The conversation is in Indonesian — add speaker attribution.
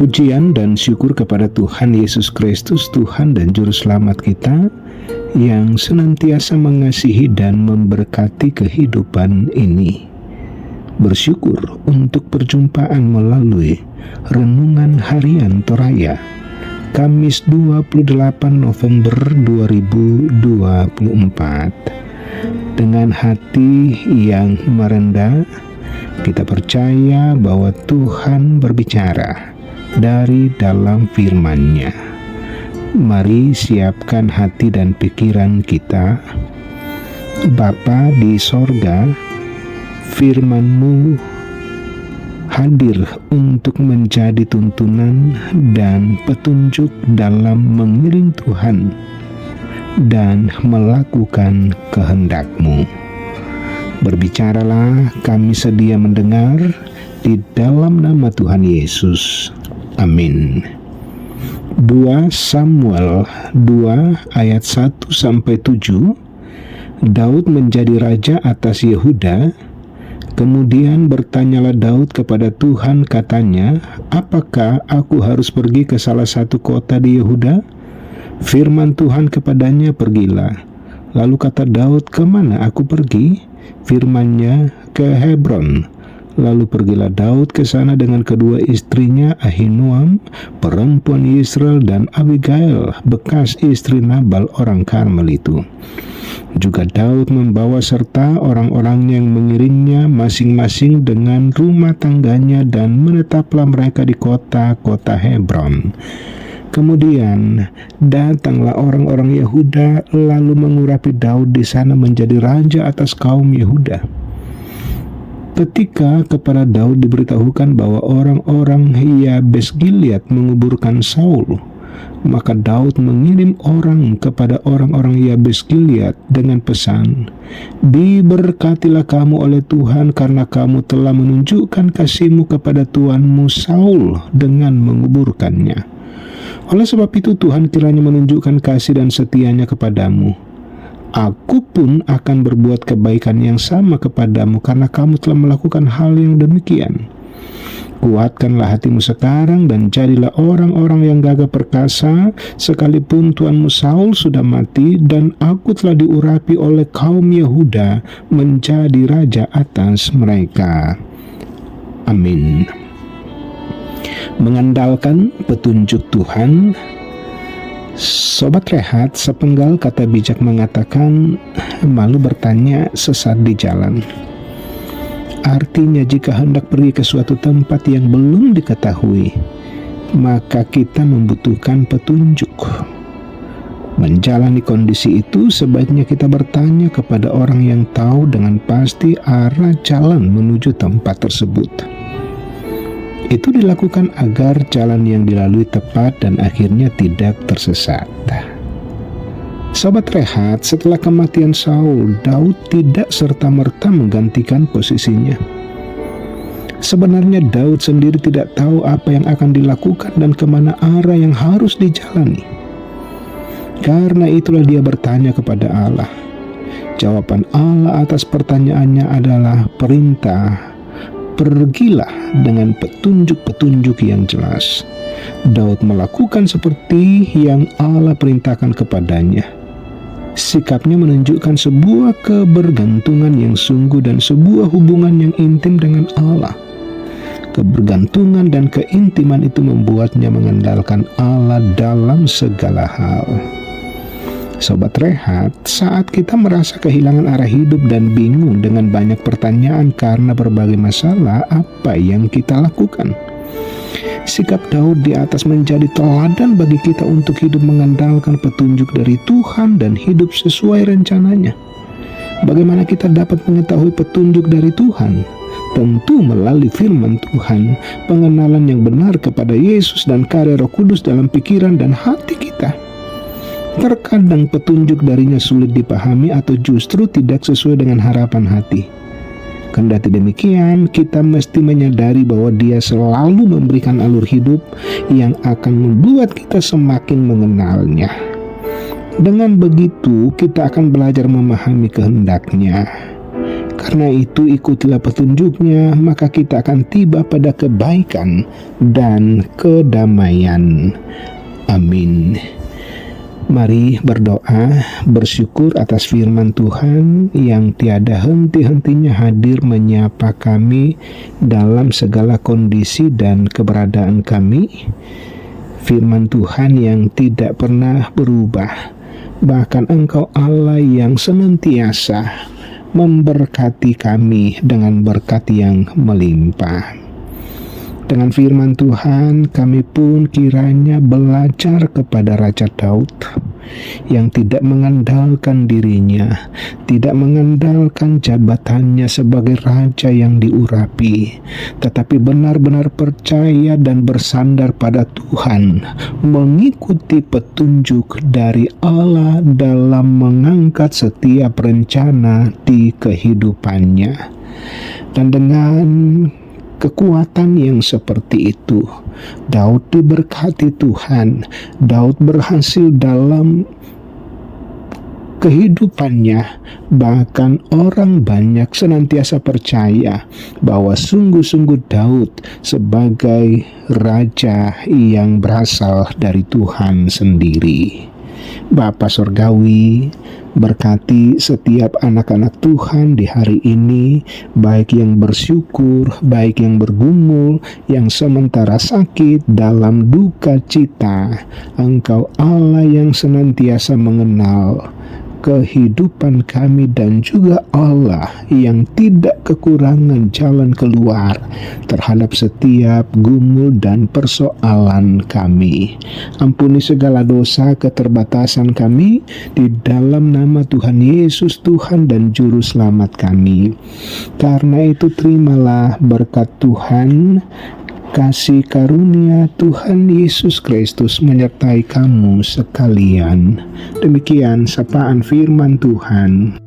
Speaker 1: Pujian dan syukur kepada Tuhan Yesus Kristus, Tuhan dan Juru Selamat kita, yang senantiasa mengasihi dan memberkati kehidupan ini. Bersyukur untuk perjumpaan melalui Renungan Harian Toraya, Kamis 28 November 2024. Dengan hati yang merendah, kita percaya bahwa Tuhan berbicara dari dalam firman-Nya. Mari siapkan hati dan pikiran kita. Bapa di sorga, firman-Mu hadir untuk menjadi tuntunan dan petunjuk dalam mengiring Tuhan dan melakukan kehendak-Mu. Berbicaralah, kami sedia mendengar, di dalam nama Tuhan Yesus. Amin. 2 Samuel 2 ayat 1-7. Daud menjadi raja atas Yehuda. Kemudian bertanyalah Daud kepada Tuhan, katanya, apakah aku harus pergi ke salah satu kota di Yehuda? Firman Tuhan kepadanya, pergilah. Lalu kata Daud, kemana aku pergi? Firman-Nya, ke Hebron. Lalu pergilah Daud ke sana dengan kedua istrinya, Ahinoam, perempuan Israel, dan Abigail, bekas istri Nabal orang Karmel itu. Juga Daud membawa serta orang-orang yang mengiringnya masing-masing dengan rumah tangganya, dan menetaplah mereka di kota-kota Hebron. Kemudian datanglah orang-orang Yehuda lalu mengurapi Daud di sana menjadi raja atas kaum Yehuda. Ketika kepada Daud diberitahukan bahwa orang-orang Yabes Gilead menguburkan Saul, maka Daud mengirim orang kepada orang-orang Yabes Gilead dengan pesan, diberkatilah kamu oleh Tuhan karena kamu telah menunjukkan kasih-Mu kepada tuanmu Saul dengan menguburkannya. Oleh sebab itu Tuhan kiranya menunjukkan kasih dan setia-Nya kepadamu. Aku pun akan berbuat kebaikan yang sama kepadamu karena kamu telah melakukan hal yang demikian. Kuatkanlah hatimu sekarang dan jadilah orang-orang yang gagah perkasa, sekalipun tuanmu Saul sudah mati dan aku telah diurapi oleh kaum Yehuda menjadi raja atas mereka. Amin. Mengandalkan petunjuk Tuhan. Sobat Rehat, sepenggal kata bijak mengatakan, malu bertanya sesat di jalan. Artinya jika hendak pergi ke suatu tempat yang belum diketahui, maka kita membutuhkan petunjuk. Menjalani kondisi itu, sebaiknya kita bertanya kepada orang yang tahu dengan pasti arah jalan menuju tempat tersebut. Itu dilakukan agar jalan yang dilalui tepat dan akhirnya tidak tersesat. Sobat Rehat, setelah kematian Saul, Daud tidak serta-merta menggantikan posisinya. Sebenarnya Daud sendiri tidak tahu apa yang akan dilakukan dan kemana arah yang harus dijalani. Karena itulah dia bertanya kepada Allah. Jawaban Allah atas pertanyaannya adalah perintah, pergilah, dengan petunjuk-petunjuk yang jelas. Daud melakukan seperti yang Allah perintahkan kepadanya. Sikapnya menunjukkan sebuah kebergantungan yang sungguh dan sebuah hubungan yang intim dengan Allah. Kebergantungan dan keintiman itu membuatnya mengandalkan Allah dalam segala hal. Sobat Rehat, saat kita merasa kehilangan arah hidup dan bingung dengan banyak pertanyaan karena berbagai masalah, apa yang kita lakukan? Sikap Daud di atas menjadi teladan bagi kita untuk hidup mengandalkan petunjuk dari Tuhan dan hidup sesuai rencananya. Bagaimana kita dapat mengetahui petunjuk dari Tuhan? Tentu melalui firman Tuhan, pengenalan yang benar kepada Yesus dan karya Roh Kudus dalam pikiran dan hati kita. Terkadang petunjuk darinya sulit dipahami atau justru tidak sesuai dengan harapan hati. Kendati demikian, kita mesti menyadari bahwa Dia selalu memberikan alur hidup yang akan membuat kita semakin mengenalnya. Dengan begitu, kita akan belajar memahami kehendak-Nya. Karena itu ikutilah petunjuknya, maka kita akan tiba pada kebaikan dan kedamaian. Amin. Mari berdoa, bersyukur atas firman Tuhan yang tiada henti-hentinya hadir menyapa kami dalam segala kondisi dan keberadaan kami. Firman Tuhan yang tidak pernah berubah, bahkan Engkau Allah yang senantiasa memberkati kami dengan berkat yang melimpah. Dengan firman Tuhan, kami pun kiranya belajar kepada Raja Daud yang tidak mengandalkan dirinya, tidak mengandalkan jabatannya sebagai raja yang diurapi, tetapi benar-benar percaya dan bersandar pada Tuhan, mengikuti petunjuk dari Allah dalam mengangkat setiap rencana di kehidupannya. Dan dengan kekuatan yang seperti itu, Daud diberkati Tuhan. Daud berhasil dalam kehidupannya, bahkan orang banyak senantiasa percaya bahwa sungguh-sungguh Daud sebagai raja yang berasal dari Tuhan sendiri. Bapa Surgawi, berkati setiap anak-anak Tuhan di hari ini, baik yang bersyukur, baik yang bergumul, yang sementara sakit, dalam duka cita. Engkau Allah yang senantiasa mengenal kehidupan kami dan juga Allah yang tidak kekurangan jalan keluar terhadap setiap gumul dan persoalan kami. Ampuni segala dosa keterbatasan kami di dalam nama Tuhan Yesus, Tuhan dan Juru Selamat kami. Karena itu terimalah berkat Tuhan, kasih karunia Tuhan Yesus Kristus menyertai kamu sekalian. Demikian sapaan firman Tuhan.